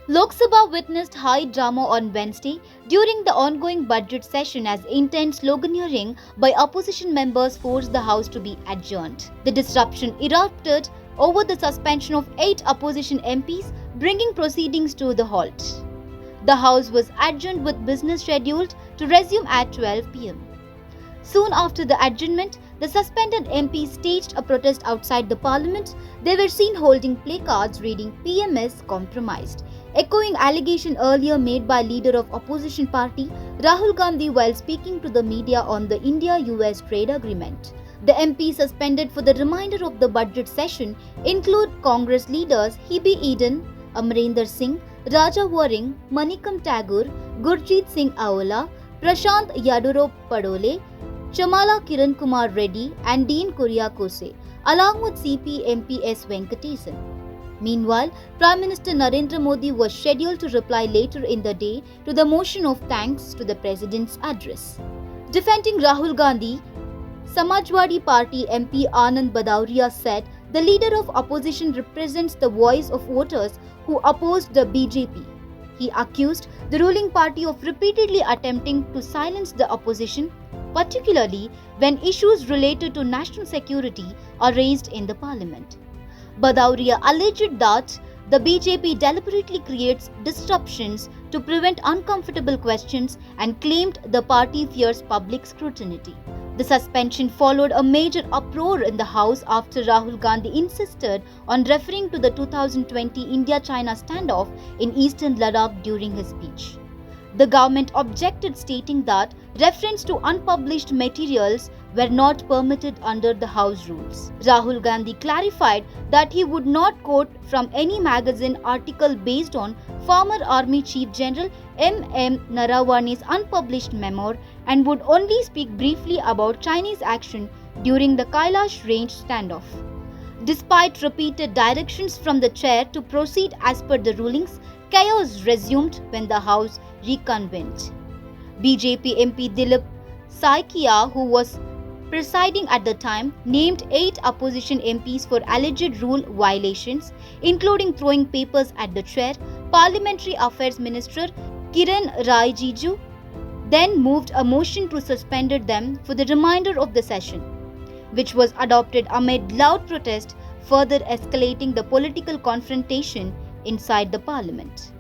Lok Sabha witnessed high drama on Wednesday during the ongoing budget session as intense sloganeering by opposition members forced the House to be adjourned. The disruption erupted over the suspension of 8 opposition MPs, bringing proceedings to the halt. The House was adjourned with business scheduled to resume at 12 p.m. Soon after the adjournment, the suspended MPs staged a protest outside the Parliament. They were seen holding placards reading PMS compromised, echoing allegation earlier made by leader of opposition party Rahul Gandhi while speaking to the media on the India-US trade agreement. The MPs suspended for the remainder of the budget session include Congress leaders Hebe Eden, Amarinder Singh, Raja Waring, Manikam Tagore, Gurjeet Singh Aola, Prashant Yaduro Padole, Chamala Kiren Kumar Reddy and Dean Kuriakose, along with CP MPs Venkatesan. Meanwhile, Prime Minister Narendra Modi was scheduled to reply later in the day to the motion of thanks to the President's address. Defending Rahul Gandhi, Samajwadi Party MP Anand Bhadauria said the leader of opposition represents the voice of voters who opposed the BJP. He accused the ruling party of repeatedly attempting to silence the opposition, particularly when issues related to national security are raised in the parliament. Bhadauria alleged that the BJP deliberately creates disruptions to prevent uncomfortable questions and claimed the party fears public scrutiny. The suspension followed a major uproar in the House after Rahul Gandhi insisted on referring to the 2020 India-China standoff in eastern Ladakh during his speech. The government objected, stating that reference to unpublished materials were not permitted under the House rules. Rahul Gandhi clarified that he would not quote from any magazine article based on former Army Chief General M.M. Naravani's unpublished memoir and would only speak briefly about Chinese action during the Kailash Range standoff. Despite repeated directions from the chair to proceed as per the rulings, chaos resumed when the House reconvened. BJP MP Dilip Saikia, who was presiding at the time, named 8 opposition MPs for alleged rule violations, including throwing papers at the chair. Parliamentary Affairs Minister Kiren Rijiju then moved a motion to suspend them for the remainder of the session, which was adopted amid loud protest, further escalating the political confrontation inside the parliament.